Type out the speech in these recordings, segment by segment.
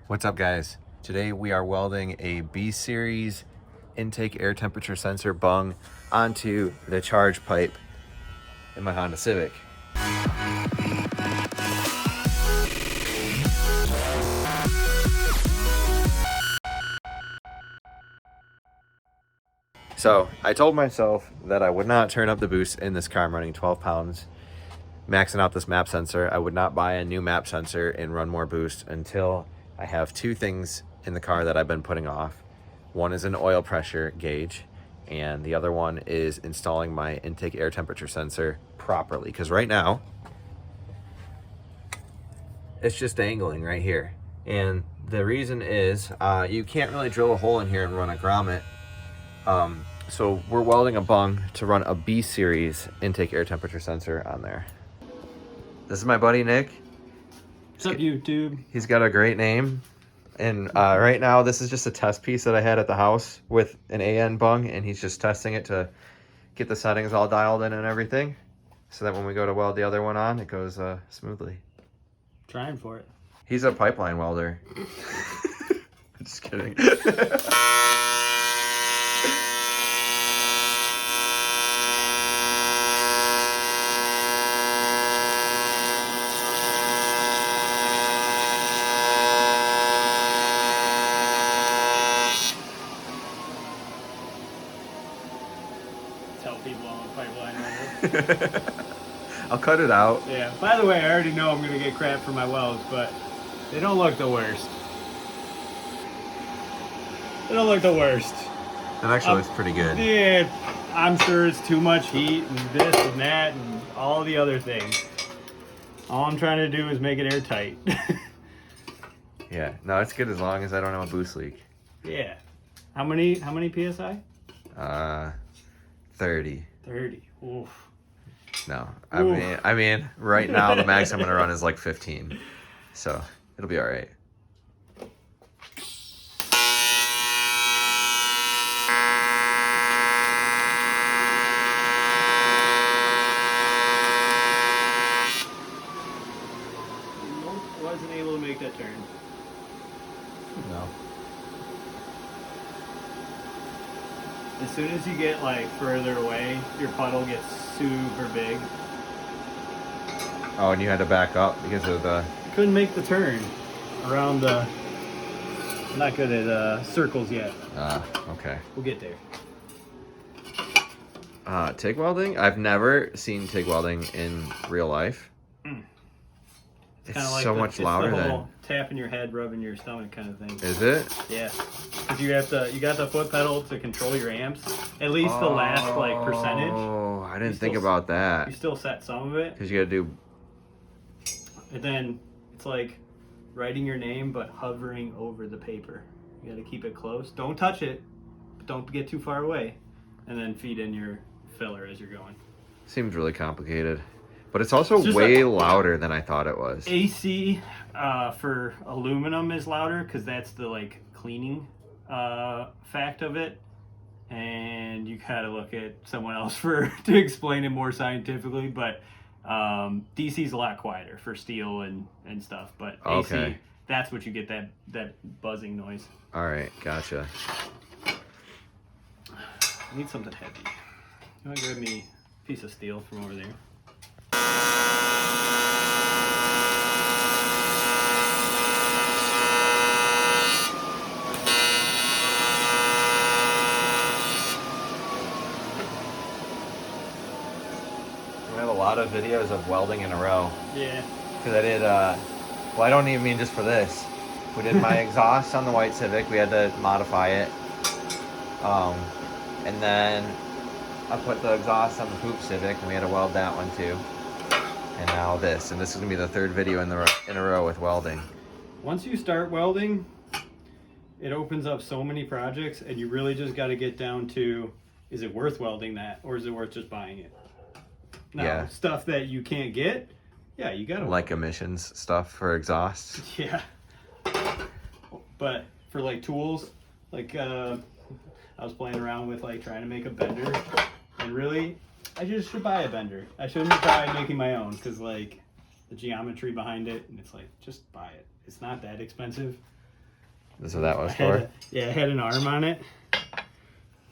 What's up, guys? Today we are welding a B series intake air temperature sensor bung onto the charge pipe in my Honda Civic. So I told myself that I would not turn up the boost in this car. I'm running 12 pounds, maxing out this map sensor. I would not buy a new map sensor and run more boost until I have two things in the car that I've been putting off. One is an oil pressure gauge, and the other one is installing my intake air temperature sensor properly. Because right now, it's just dangling right here. And the reason is you can't really drill a hole in here and run a grommet. So we're welding a bung to run a B series intake air temperature sensor on there. This is my buddy Nick. What's up, YouTube? He's got a great name. And right now, this is just a test piece that I had at the house with an AN bung, and he's just testing it to get the settings all dialed in and everything, so that when we go to weld the other one on, it goes smoothly. Trying for it. He's a pipeline welder. Just kidding. Tell people I'm a pipeline welder. I'll cut it out. Yeah. By the way, I already know I'm gonna get crap for my welds, but they don't look the worst. They don't look the worst. It actually looks pretty good. Yeah, I'm sure it's too much heat and this and that and all the other things. All I'm trying to do is make it airtight. Yeah. No, it's good as long as I don't have a boost leak. Yeah. How many PSI? 30. 30. Oof. No, I mean, right now the max I'm gonna run is like 15, so it'll be all right. Nope, wasn't able to make that turn. No. As soon as you get like further away, your puddle gets super big. Oh, and you had to back up because of the... Couldn't make the turn around the... I'm not good at circles yet. Okay. We'll get there. TIG welding? I've never seen TIG welding in real life. It's Kinda like so much louder the than... whole tapping your head, rubbing your stomach kind of thing. Is it? Yeah. Because you got the foot pedal to control your amps. At least the last like percentage. Oh, I didn't think still- about that. You still set some of it. Because you gotta do... And then it's like writing your name but hovering over the paper. You got to keep it close. Don't touch it, but don't get too far away. And then feed in your filler as you're going. Seems really complicated. But it's also It's just way louder than I thought it was. AC for aluminum is louder because that's the like cleaning fact of it. And you gotta look at someone else to explain it more scientifically. But DC is a lot quieter for steel and stuff. But AC, Okay. that's what you get that buzzing noise. All right, gotcha. I need something heavy. You want to grab me a piece of steel from over there? We have a lot of videos of welding in a row. Yeah. Because I did, well, I don't even mean just for this. We did my exhaust on the white Civic. We had to modify it. And then I put the exhaust on the poop Civic, and we had to weld that one too. And now this. And this is going to be the third video in a row with welding. Once you start welding, it opens up so many projects, and you really just got to get down to, is it worth welding that, or is it worth just buying it? Now, Yeah. stuff that you can't get, yeah, you got to... Like emissions stuff for exhaust. Yeah. But for like tools, like I was playing around with like trying to make a bender, and really I just should buy a bender. I shouldn't try making my own because like the geometry behind it, and it's like just buy it. It's not that expensive. This is what that was Yeah, it had an arm on it.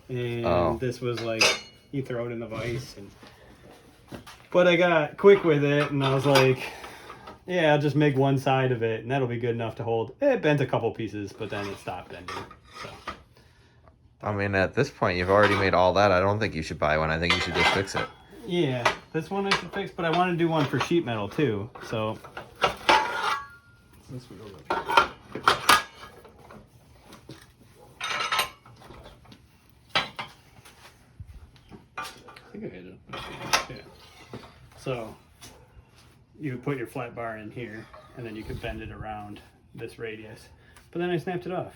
And this was like, you throw it in the vise. But I got quick with it, and I was like, yeah, I'll just make one side of it, and that'll be good enough to hold. It bent a couple pieces, but then it stopped bending. So. I mean, at this point, you've already made all that. I don't think you should buy one. I think you should just fix it. Yeah, this one I should fix, but I want to do one for sheet metal too. So this would go like I think I hit it. Yeah. So you would put your flat bar in here, and then you could bend it around this radius. But then I snapped it off.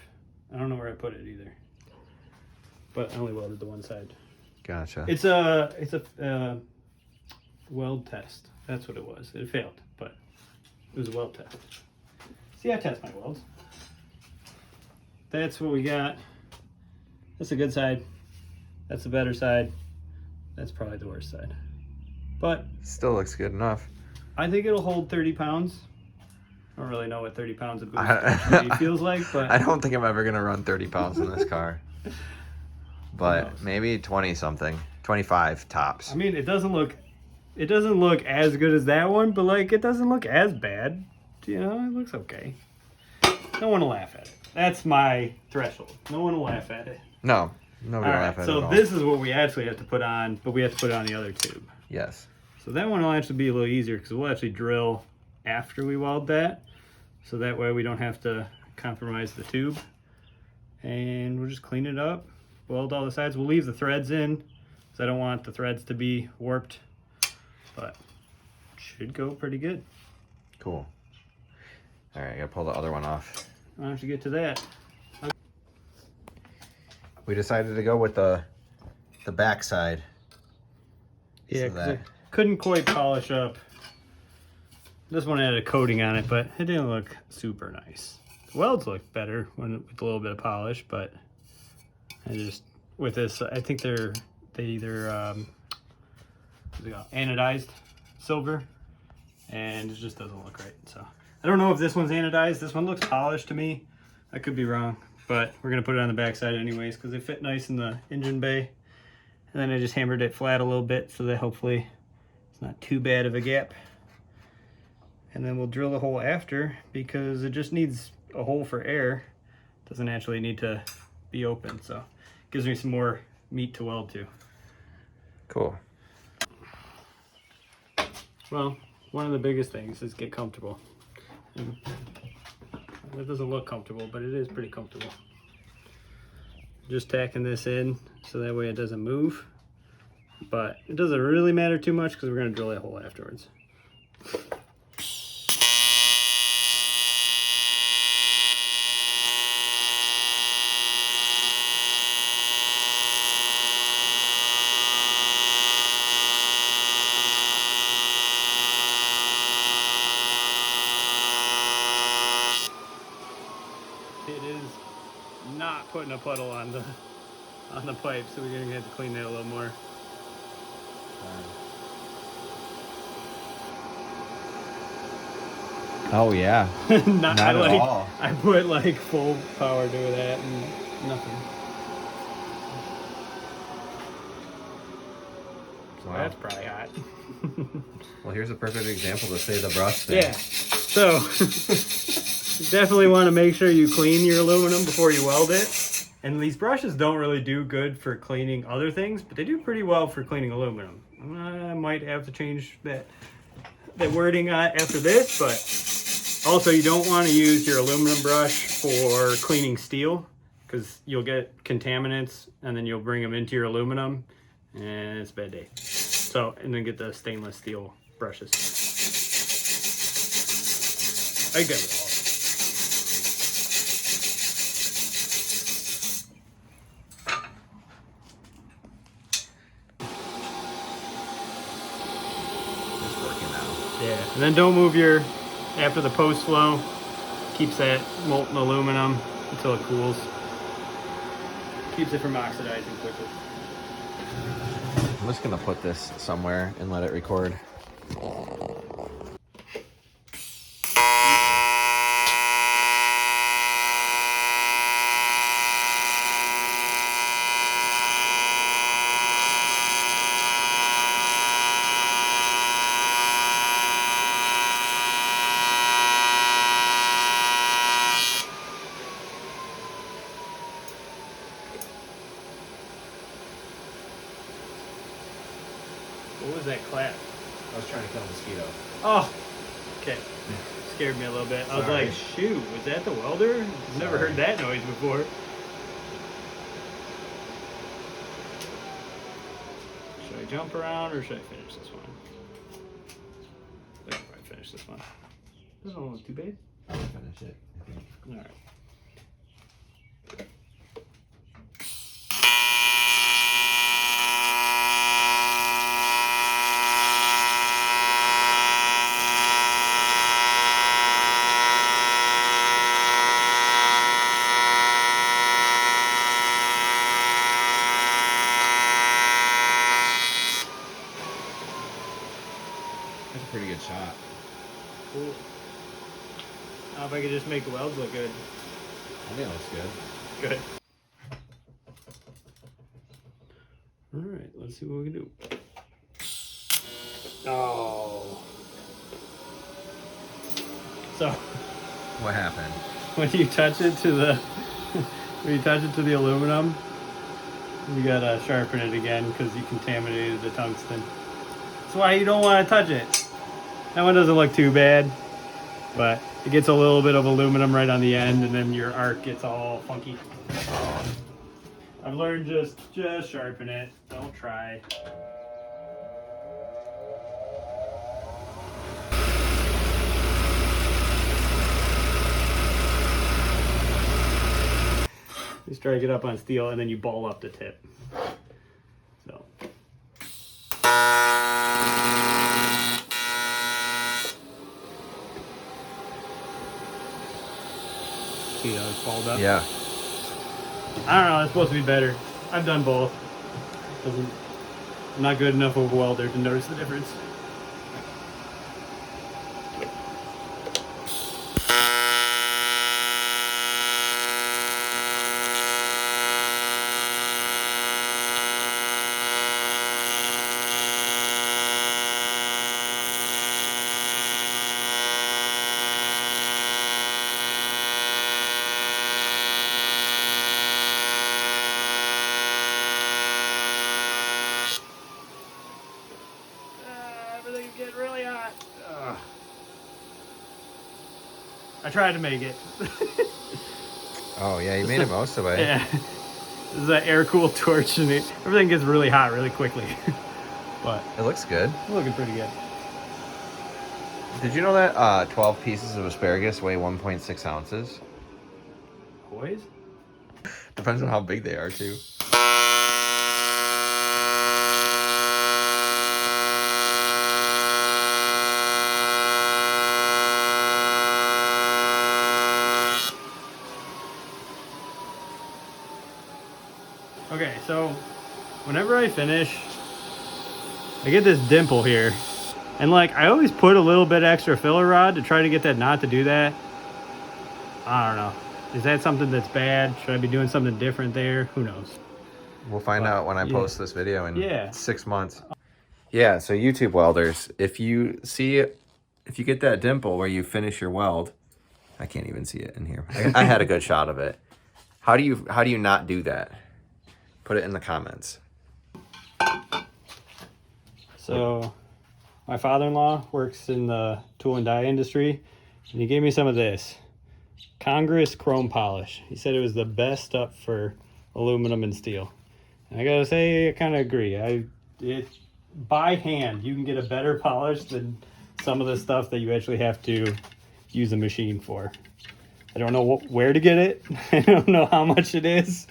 I don't know where I put it either. But I only welded the one side. Gotcha. It's a weld test. That's what it was. It failed, but it was a weld test. See, I test my welds. That's what we got. That's a good side. That's the better side. That's probably the worst side. But still looks good enough. I think it'll hold 30 pounds. I don't really know what 30 pounds of boost actually feels like, but I don't think I'm ever gonna run 30 pounds in this car. But maybe 20 something, 25 tops. I mean, it doesn't look as good as that one, but like it doesn't look as bad. You know, it looks okay. No one will laugh at it. That's my threshold. No one will laugh at it. No, nobody will laugh at it at all. So this is what we actually have to put on, but we have to put it on the other tube. Yes. So that one will actually be a little easier because we'll actually drill after we weld that. So that way we don't have to compromise the tube. And we'll just clean it up, weld all the sides. We'll leave the threads in because I don't want the threads to be warped. But it should go pretty good. Cool. All right, I gotta pull the other one off. Why don't you get to that? We decided to go with the back side. Yeah, So because I couldn't quite polish up. This one had a coating on it, but it didn't look super nice. The welds look better with a little bit of polish, but I just with this, I think they either anodized silver, and it just doesn't look right. So I don't know if this one's anodized. This one looks polished to me. I could be wrong, but we're gonna put it on the back side anyways because they fit nice in the engine bay. And then I just hammered it flat a little bit so that hopefully it's not too bad of a gap. And then we'll drill the hole after because it just needs a hole for air. It doesn't actually need to be open, so it gives me some more meat to weld to. Cool. Well, one of the biggest things is get comfortable. And it doesn't look comfortable, but it is pretty comfortable. Just tacking this in so that way it doesn't move. But it doesn't really matter too much because we're going to drill that hole afterwards. It is not putting a puddle on the pipe, so we're gonna have to clean that a little more. Oh yeah. Not at all. I put like full power to that and nothing. So Wow. that's probably hot. Well, here's a perfect example to say the brush thing. Yeah. So you definitely want to make sure you clean your aluminum before you weld it. And these brushes don't really do good for cleaning other things, but they do pretty well for cleaning aluminum. I might have to change that wording after this, but also you don't want to use your aluminum brush for cleaning steel because you'll get contaminants and then you'll bring them into your aluminum and it's a bad day. So, and then get the stainless steel brushes. I get it all. Yeah, and then don't move after the post flow, keeps that molten aluminum until it cools. Keeps it from oxidizing quickly. I'm just gonna put this somewhere and let it record. was that clap? I was trying to kill a mosquito. Oh, okay. Scared me a little bit. I was Sorry. like, shoot, was that the welder? I've never heard that noise before. Should I jump around or should I finish this one? I think I'll probably finish this one. This one was too bad. I'll finish it. All right. That's a pretty good shot. Cool. Now if I could just make the welds look good. I think it looks good. Good. All right, let's see what we can do. Oh. So What happened? when you touch it to the aluminum, you gotta sharpen it again because you contaminated the tungsten. That's why you don't want to touch it. That one doesn't look too bad, but it gets a little bit of aluminum right on the end, and then your arc gets all funky. I've learned just sharpen it. Don't try. You strike it up on steel, and then you ball up the tip. So. See how it's balled up? Yeah. I don't know, it's supposed to be better. I've done both. I'm not good enough of a welder to notice the difference. Everything's getting really hot. I tried to make it. Oh yeah, you made it most of it. Yeah. This is an air-cooled torch, and everything gets really hot really quickly. But It looks good. it's looking pretty good. Did you know that 12 pieces of asparagus weigh 1.6 ounces? Boys? Depends on how big they are too. Okay, so whenever I finish, I get this dimple here. And like, I always put a little bit extra filler rod to try to get that knot to do that. I don't know. Is that something that's bad? Should I be doing something different there? Who knows? We'll find out when I yeah. post this video in Yeah. 6 months. Yeah, so YouTube welders, if you get that dimple where you finish your weld, I can't even see it in here. I had a good shot of it. How do you not do that? Put it in the comments. So my father-in-law works in the tool and die industry, and he gave me some of this Congress chrome polish. He said it was the best stuff for aluminum and steel. And I gotta say, I kind of agree. By hand, you can get a better polish than some of the stuff that you actually have to use a machine for. I don't know where to get it. I don't know how much it is,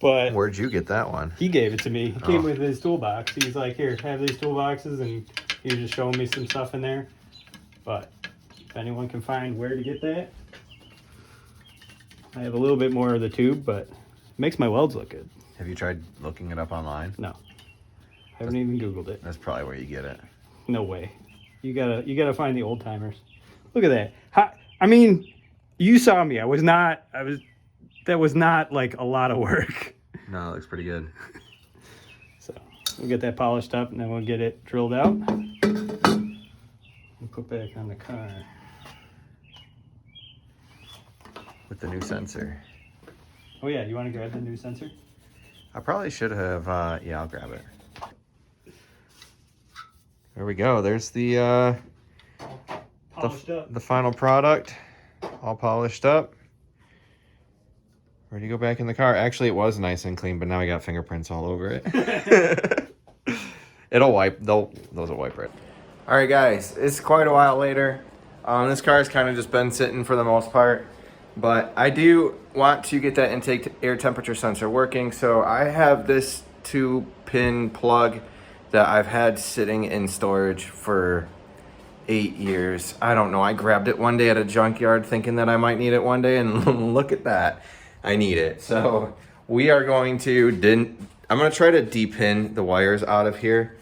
but Where'd you get that one? he gave it to me. He came with his toolbox. He's like, here, have these toolboxes, and he was just showing me some stuff in there. But if anyone can find where to get that, I have a little bit more of the tube, but it makes my welds look good. Have you tried looking it up online? No, I haven't even Googled it. That's probably where you get it. No way. You gotta find the old timers. Look at that. I mean, you saw me. That was not like a lot of work. No, it looks pretty good. So we'll get that polished up, and then we'll get it drilled out and put back on the car. With the new sensor. Oh yeah, you want to grab the new sensor? I probably should have, yeah, I'll grab it. There we go. There's the Polished up. the final product, all polished up. Ready to go back in the car. Actually, it was nice and clean, but now I got fingerprints all over it. It'll wipe. Those will wipe right. All right, guys. It's quite a while later. This car's kind of just been sitting for the most part, but I do want to get that intake air temperature sensor working. So I have this 2-pin plug that I've had sitting in storage for 8 years. I don't know. I grabbed it one day at a junkyard thinking that I might need it one day, and look at that. I need it. So we are going to, I'm going to try to depin the wires out of here,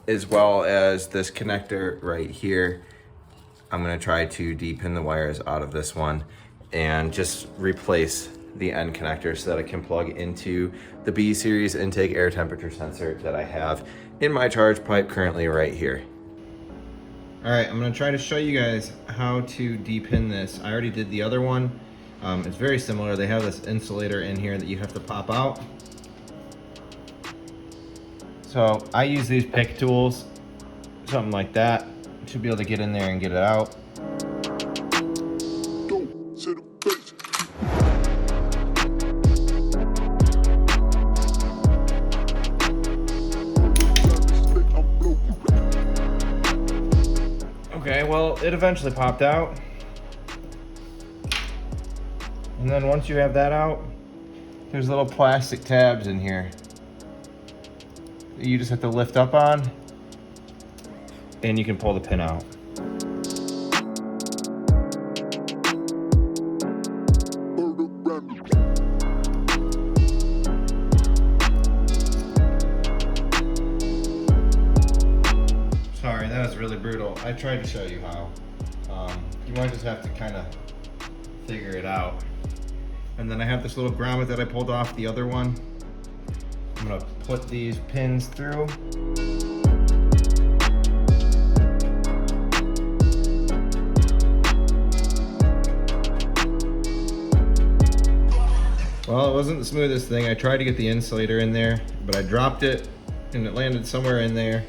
as well as this connector right here. I'm going to try to depin the wires out of this one and just replace the end connector so that I can plug into the B series intake air temperature sensor that I have in my charge pipe currently right here. All right, I'm going to try to show you guys how to depin this. I already did the other one. It's very similar. They have this insulator in here that you have to pop out. So I use these pick tools, something like that. Should be able to get in there and get it out. Okay, well, it eventually popped out. And then once you have that out, there's little plastic tabs in here that you just have to lift up on, and you can pull the pin out. Sorry, that was really brutal. I tried to show you how. You might just have to kind of figure it out. And then I have this little grommet that I pulled off the other one. I'm gonna put these pins through. Well, it wasn't the smoothest thing. I tried to get the insulator in there, but I dropped it and it landed somewhere in there.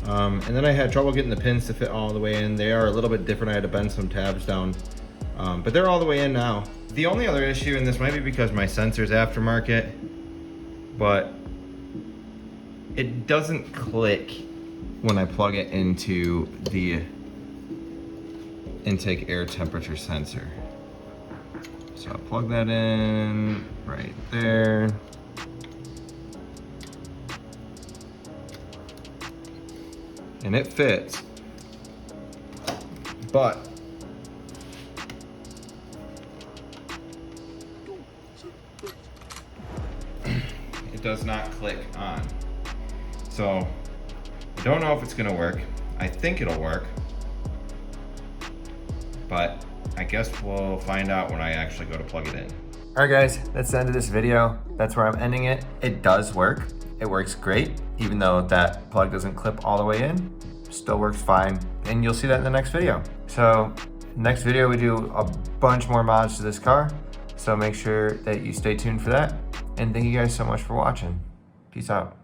And then I had trouble getting the pins to fit all the way in. They are a little bit different. I had to bend some tabs down, but they're all the way in now. The only other issue, and this might be because my sensor's aftermarket, but it doesn't click when I plug it into the intake air temperature sensor. So I'll plug that in right there. And it fits, but it does not click on. So I don't know if it's gonna work. I think it'll work, but I guess we'll find out when I actually go to plug it in. All right, guys, that's the end of this video. That's where I'm ending it. It does work. It works great, even though that plug doesn't clip all the way in. Still works fine, and you'll see that in the next video. So next video, we do a bunch more mods to this car, so make sure that you stay tuned for that. And thank you guys so much for watching. Peace out.